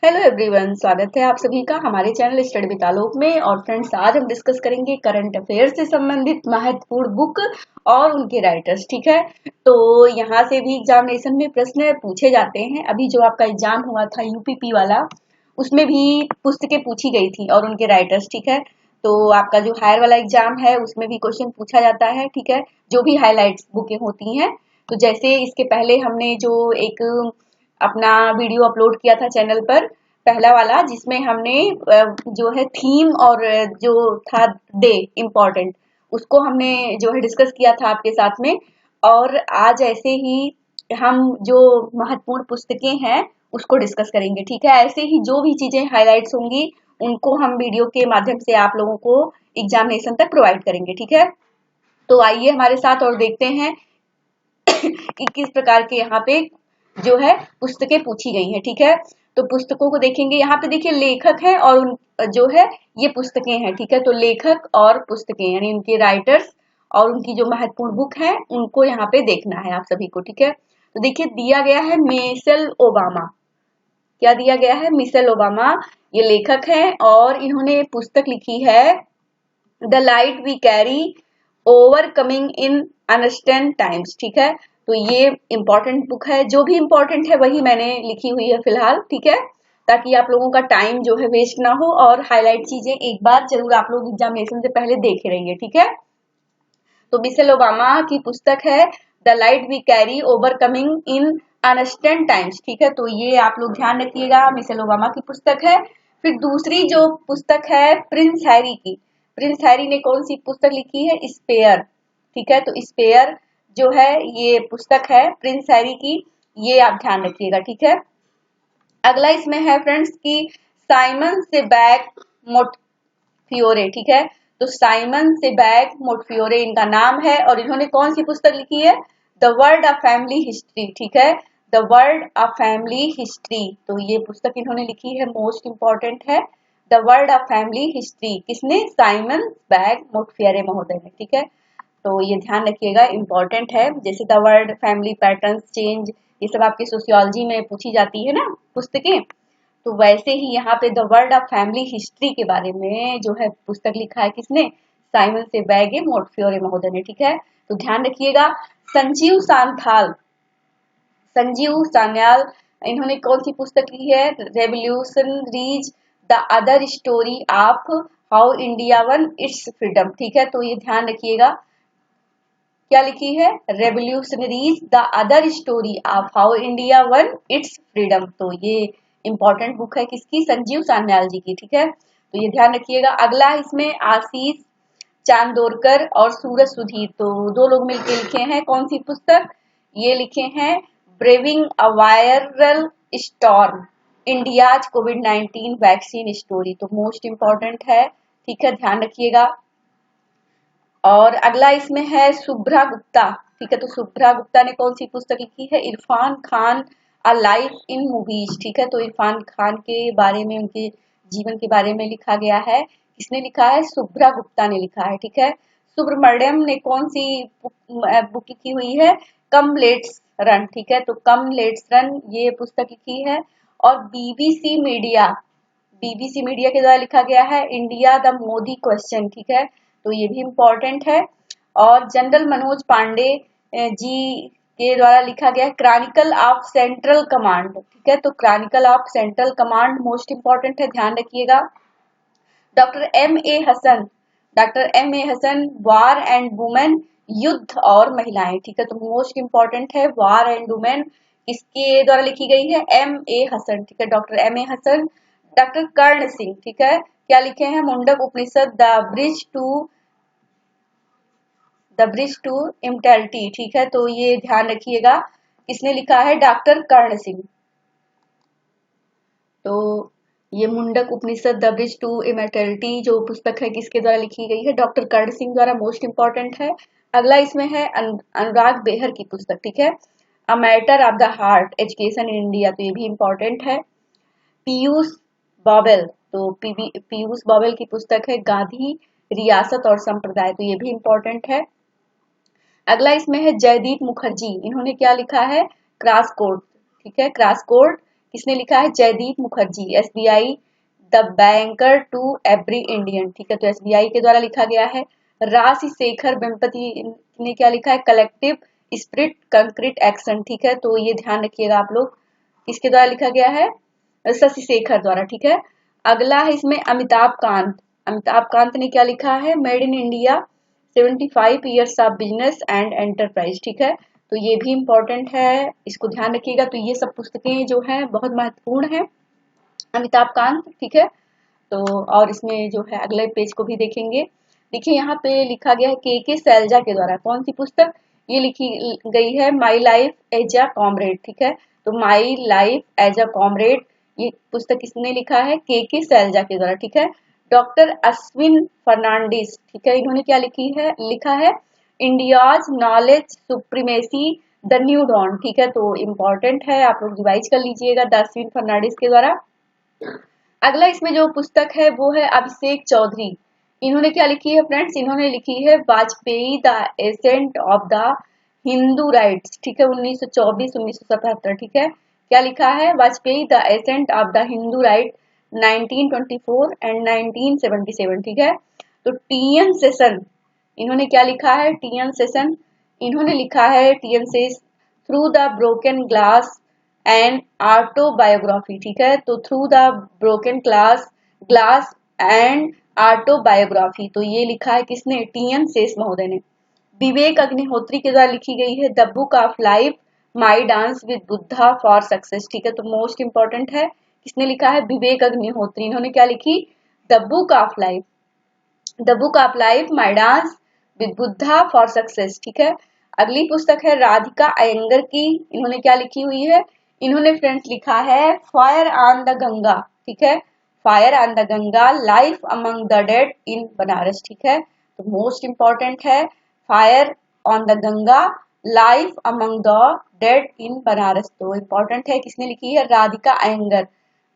Hello everyone, स्वागत है आप सभी का हमारे चैनल स्टडी विद आलोक में। और फ्रेंड्स, आज हम डिस्कस करेंगे करंट अफेयर से संबंधित महत्वपूर्ण बुक और उनके राइटर्स। ठीक है, तो यहाँ से भी एग्जामिनेशन में प्रश्न पूछे जाते हैं। अभी जो आपका एग्जाम हुआ था यूपीपी वाला, उसमें भी पुस्तकें पूछी गई थी और उनके राइटर्स। ठीक है, तो आपका जो हायर वाला एग्जाम है उसमें भी क्वेश्चन पूछा जाता है। ठीक है, जो भी हाईलाइट्स बुकें होती हैं। तो जैसे इसके पहले हमने जो एक अपना वीडियो अपलोड किया था चैनल पर, पहला वाला, जिसमें हमने जो है थीम और जो था डे इम्पोर्टेंट, उसको हमने जो है डिस्कस किया था आपके साथ में। और आज ऐसे ही हम जो महत्वपूर्ण पुस्तकें हैं उसको डिस्कस करेंगे। ठीक है, ऐसे ही जो भी चीजें हाईलाइट्स होंगी उनको हम वीडियो के माध्यम से आप लोगों को एग्जामिनेशन तक प्रोवाइड करेंगे। ठीक है, तो आइए हमारे साथ और देखते हैं कि किस प्रकार के यहाँ पे जो है पुस्तकें पूछी गई हैं। ठीक है, तो पुस्तकों को देखेंगे। यहाँ पे देखिए लेखक है और उन जो है ये पुस्तकें हैं। ठीक है, तो लेखक और पुस्तकें यानी उनके राइटर्स और उनकी जो महत्वपूर्ण बुक है उनको यहाँ पे देखना है आप सभी को। ठीक है, तो देखिए दिया गया है मिशेल ओबामा। क्या दिया गया है? मिशेल ओबामा ये लेखक हैं और इन्होंने पुस्तक लिखी है the light we carry, overcoming in uncertain times. ठीक है, तो ये इंपॉर्टेंट बुक है। जो भी इंपॉर्टेंट है वही मैंने लिखी हुई है फिलहाल। ठीक है, ताकि आप लोगों का टाइम जो है वेस्ट ना हो, और हाईलाइट चीजें एक बार जरूर आप लोग एग्जामिनेशन से पहले देखे रहिए। ठीक है, तो मिशेल ओबामा की पुस्तक है the light we carry, overcoming in uncertain times. ठीक है, तो ये आप लोग ध्यान रखिएगा, मिशेल ओबामा की पुस्तक है। फिर दूसरी जो पुस्तक है प्रिंस हैरी की। प्रिंस हैरी ने कौन सी पुस्तक लिखी है? स्पेयर। ठीक है, तो स्पेयर जो है ये पुस्तक है प्रिंस हैरी की, ये आप ध्यान रखिएगा। ठीक है, अगला इसमें है फ्रेंड्स की साइमन सेबैक मोंटफिओरे। ठीक है, तो साइमन सेबैक मोंटफिओरे इनका नाम है और इन्होंने कौन सी पुस्तक लिखी है? The world of family history. ठीक है, the world of family history, तो ये पुस्तक इन्होंने लिखी है, मोस्ट इंपॉर्टेंट है। The world of family history किसने? साइमन सेबैक मोंटफिओरे महोदय ने। ठीक है, तो ये ध्यान रखिएगा, इंपॉर्टेंट है। जैसे the world, family patterns, change, ये सब आपकी सोशियोलॉजी में पूछी जाती है ना पुस्तकें, तो वैसे ही यहाँ पे the world of family history के बारे में जो है पुस्तक लिखा है किसने? साइमन सेबैक मोंटफिओरे महोदय ने। ठीक है, तो ध्यान रखिएगा। संजीव सांथाल, संजीव सान्याल, इन्होंने कौन सी पुस्तक लिखी है? Revolutionaries the other story of how India one it's freedom. ठीक है, तो ये ध्यान रखिएगा, क्या लिखी है? Revolutionaries the other story of how India one it's freedom. तो ये इंपॉर्टेंट बुक है किसकी? संजीव सान्याल जी की। ठीक है, तो ये ध्यान रखिएगा। अगला इसमें आशीष चांदोरकर और सूरज सुधीर, तो दो लोग मिलकर लिखे हैं कौन सी पुस्तक? ये लिखे हैं braving a viral storm, India's covid vaccine story, तो मोस्ट इंपॉर्टेंट है। ठीक है, ध्यान रखिएगा। और अगला इसमें है शुभ्रा गुप्ता। ठीक है, तो शुभ्रा गुप्ता ने कौन सी पुस्तक लिखी है? Irfan Khan a life in movies. ठीक है, तो इरफान खान के बारे में, उनके जीवन के बारे में लिखा गया है। किसने लिखा है? शुभ्रा गुप्ता ने लिखा है। ठीक है, सुब्रमण्यम ने कौन सी बुक लिखी हुई है? Come let's run. ठीक है, तो कम लेट्स रन ये पुस्तक लिखी है। और बीबीसी मीडिया, बीबीसी मीडिया के द्वारा लिखा गया है इंडिया द मोदी क्वेश्चन। ठीक है, तो ये भी इम्पोर्टेंट है। और जनरल मनोज पांडे जी के द्वारा लिखा गया है क्रॉनिकल ऑफ सेंट्रल कमांड। ठीक है, तो chronicle of central command most important है, ध्यान रखिएगा। Doctor M A Hasan, doctor M A Hasan, war and women, युद्ध और महिलाएं। ठीक है, तो मोस्ट इंपॉर्टेंट है, वार एंड वुमेन किसके द्वारा लिखी गई है? M A Hasan. ठीक है, doctor M A Hasan. Doctor Karan Singh, ठीक है, क्या लिखे हैं? Mundaka Upanishad, the bridge to immortality. ठीक है, तो ये ध्यान रखिएगा, किसने लिखा है? डॉक्टर कर्ण सिंह। तो ये Mundaka Upanishad, the bridge to immortality जो पुस्तक है किसके द्वारा लिखी गई है? डॉक्टर कर्ण सिंह द्वारा, मोस्ट इंपॉर्टेंट है। अगला इसमें है अनुराग बेहर की पुस्तक। ठीक है, a matter of the heart, education in India, तो ये भी इंपॉर्टेंट है। पीयूष बॉवेल, तो पीयूष बॉवेल की पुस्तक है गांधी, रियासत और संप्रदाय, तो ये भी इंपॉर्टेंट है। अगला इसमें है जयदीप मुखर्जी, इन्होंने क्या लिखा है? Cross code. ठीक है, क्रॉस कोड किसने लिखा है? Jaideep Mukherjee. SBI the banker to every Indian, ठीक है, तो एसबीआई के द्वारा लिखा गया है। राजशेखर वेम्पति ने क्या लिखा है? कलेक्टिव स्पिरिट कंक्रीट एक्शन, ठीक है, तो ये ध्यान रखिएगा आप लोग, किसके द्वारा लिखा गया है? शशि शेखर द्वारा, ठीक है। अगला है इसमें अमिताभ कांत। अमिताभ कांत ने क्या लिखा है? Made in India 75 years of business and enterprise, ठीक है, तो ये भी इंपॉर्टेंट है, इसको ध्यान रखिएगा। तो ये सब पुस्तकें जो हैं बहुत महत्वपूर्ण है, अमिताभ कांत, ठीक है। तो और इसमें जो है अगले पेज को भी देखेंगे। देखिए यहाँ पे लिखा गया है के सैलजा के द्वारा, कौन सी पुस्तक? ये लिखी गई है my life as a comrade, ठीक है, तो my life as a comrade ये पुस्तक किसने लिखा है? के सैलजा के द्वारा, ठीक है। डॉक्टर अश्विन फर्नांडिस, ठीक है, इन्होंने क्या लिखा है? India's knowledge supremacy the new dawn, ठीक है, तो इम्पोर्टेंट है, आप लोग रिवाइज कर लीजिएगा, द अश्विन फर्नांडिस के द्वारा। अगला इसमें जो पुस्तक है वो है अभिषेक चौधरी। इन्होंने क्या लिखी है फ्रेंड्स? इन्होंने लिखी है Vajpayee the ascent of the Hindu rights, ठीक है, 1924-1977, ठीक है। क्या लिखा है? Vajpayee the ascent of the Hindu right 1924 and 1977, ठीक है। तो टीएन सेशन, इन्होंने क्या लिखा है? टीएन सेशन, इन्होंने लिखा है TN session through the broken glass and autobiography, ठीक है, तो through the broken glass and autobiography, तो ये लिखा है किसने? टीएन शेष महोदय ने। विवेक अग्निहोत्री के द्वारा लिखी गई है the book of life my dance with Buddha for success, ठीक है, तो मोस्ट इंपॉर्टेंट है, किसने लिखा है? विवेक अग्निहोत्री। इन्होंने क्या लिखी? The book of life my dance with Buddha for success, ठीक है। अगली पुस्तक है राधिका अयंगर की। इन्होंने क्या लिखी हुई है? इन्होंने फ्रेंड्स लिखा है फायर ऑन द गंगा, ठीक है, fire on the Ganga life among the dead in Banaras, ठीक है, तो मोस्ट इंपॉर्टेंट है fire on the Ganga life among the dead in Banaras, तो इंपॉर्टेंट है, किसने लिखी है? राधिका अयंगर।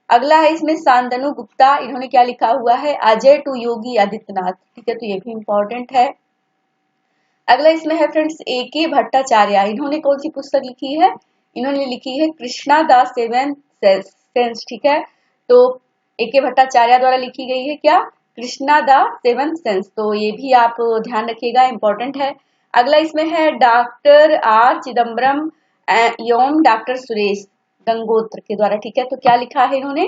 अगला है इसमें शांतनु गुप्ता। इन्होंने क्या लिखा हुआ है? अजय टू योगी आदित्यनाथ, ठीक है, तो ये भी इंपॉर्टेंट है। अगला इसमें है फ्रेंड्स ए.के. भट्टाचार्य। इन्होंने कौन सी पुस्तक लिखी है? इन्होंने लिखी है कृष्णा द सेवन सेंस, ठीक है, तो ए.के. भट्टाचार्य द्वारा लिखी गई है क्या? कृष्णा द सेवन सेंस, तो ये भी आप ध्यान रखिएगा, इंपॉर्टेंट है। अगला इसमें है डॉक्टर आर चिदम्बरम एवं डॉक्टर सुरेश गंगोत्र के द्वारा, ठीक है, तो क्या लिखा है इन्होंने?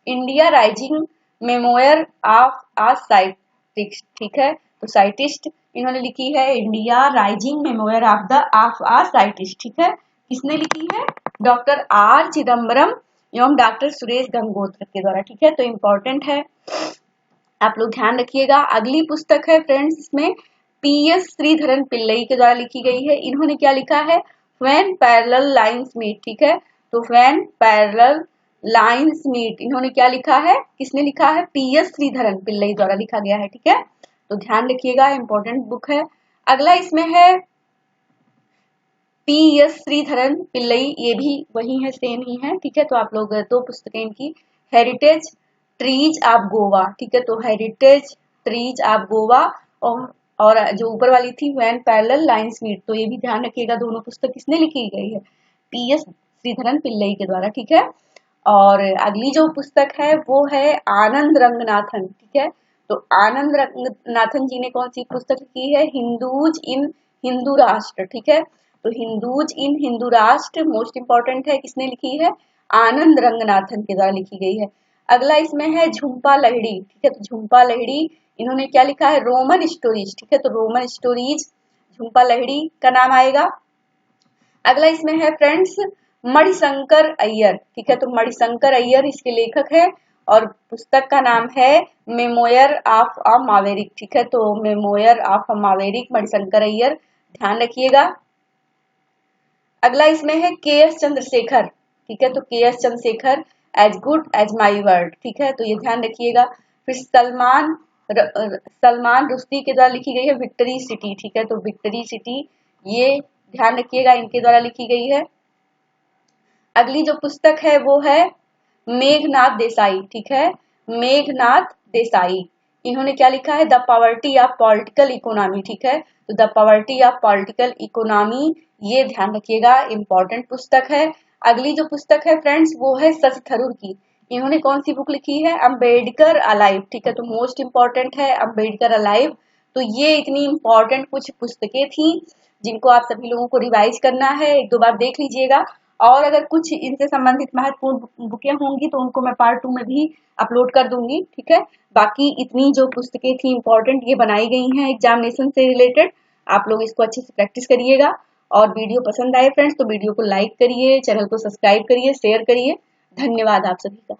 India rising memoir of a scientist, ठीक है, तो साइंटिस्ट इन्होंने लिखी है India rising memoir of a scientist, ठीक है, किसने लिखी है? डॉक्टर आर चिदम्बरम एवं डॉक्टर सुरेश गंगोत्र के द्वारा, ठीक है, तो इंपॉर्टेंट है, आप लोग ध्यान रखिएगा। अगली पुस्तक है फ्रेंड्स इसमें पीएस श्रीधरन पिल्लई के द्वारा लिखी गई है। इन्होंने क्या लिखा है? व्हेन पैरेलल लाइंस मीट, ठीक है, तो व्हेन पैरेलल लाइंस मीट, इन्होंने क्या लिखा है? किसने लिखा है? पीएस श्रीधरन पिल्लई द्वारा लिखा गया है, ठीक है, तो ध्यान रखिएगा, इंपॉर्टेंट बुक है। अगला इसमें है पीएस श्रीधरन पिल्लई, ये भी वही है, सेम ही है, ठीक है, तो आप लोग दो पुस्तकें इनकी, हेरिटेज ट्रीज ऑफ गोवा, ठीक है, तो हेरिटेज ट्रीज ऑफ गोवा और जो ऊपर वाली थी व्हेन पैरेलल लाइंस मीट, तो ये भी ध्यान रखिएगा, दोनों पुस्तक किसने लिखी गई है? पीएस श्रीधरन पिल्लई के द्वारा, ठीक है। और अगली जो पुस्तक है वो है आनंद रंगनाथन, ठीक है, तो आनंद रंगनाथन जी ने कौन सी पुस्तक लिखी है? हिंदूज इन हिंदू राष्ट्र, ठीक है, तो हिंदूज इन हिंदू राष्ट्र मोस्ट इंपॉर्टेंट है, किसने लिखी है? आनंद रंगनाथन के द्वारा लिखी गई है। अगला इसमें है झुम्पा लहिड़ी, ठीक है, तो झुम्पा लहिड़ी इन्होंने क्या लिखा है? रोमन स्टोरीज, ठीक है, तो रोमन स्टोरीज झुम्पा लहिड़ी का नाम आएगा। अगला इसमें है फ्रेंड्स मणिशंकर अय्यर, ठीक है, तो मणिशंकर अय्यर इसके लेखक है और पुस्तक का नाम है मेमोयर ऑफ अ मावेरिक, ठीक है, तो memoir of a maverick Mani Shankar Aiyar, ध्यान रखिएगा। अगला इसमें है के एस चंद्रशेखर, ठीक है, तो K S Chandrashekhar as good as my word, ठीक है, तो ये ध्यान रखिएगा। फिर सलमान रुश्दी के द्वारा लिखी गई है विक्ट्री सिटी, ठीक है, तो विक्ट्री सिटी ये ध्यान रखिएगा, इनके द्वारा लिखी गई है। अगली जो पुस्तक है वो है मेघनाथ देसाई, ठीक है, मेघनाथ देसाई इन्होंने क्या लिखा है? The poverty of political economy, ठीक है, तो the poverty of political economy, ये ध्यान रखिएगा, इंपॉर्टेंट पुस्तक है, अगली जो पुस्तक है फ्रेंड्स वो है शशि थरूर की। इन्होंने कौन सी बुक लिखी है? अम्बेडकर अलाइव। ठीक है, तो मोस्ट इम्पोर्टेंट है अम्बेडकर अलाइव। तो ये इतनी इम्पोर्टेंट कुछ पुस्तकें थी जिनको आप सभी लोगों को रिवाइज करना है, एक दो बार देख लीजिएगा। और अगर कुछ इनसे संबंधित महत्वपूर्ण बुकें होंगी तो उनको मैं पार्ट 2 में भी अपलोड कर दूंगी। ठीक है, बाकी इतनी जो पुस्तकें थी इम्पोर्टेंट ये बनाई गई हैं एग्जामिनेशन से रिलेटेड। आप लोग इसको अच्छे से प्रैक्टिस करिएगा। और वीडियो पसंद आए फ्रेंड्स तो वीडियो को लाइक करिए, चैनल को सब्सक्राइब करिए, शेयर करिए। धन्यवाद आप सभी का।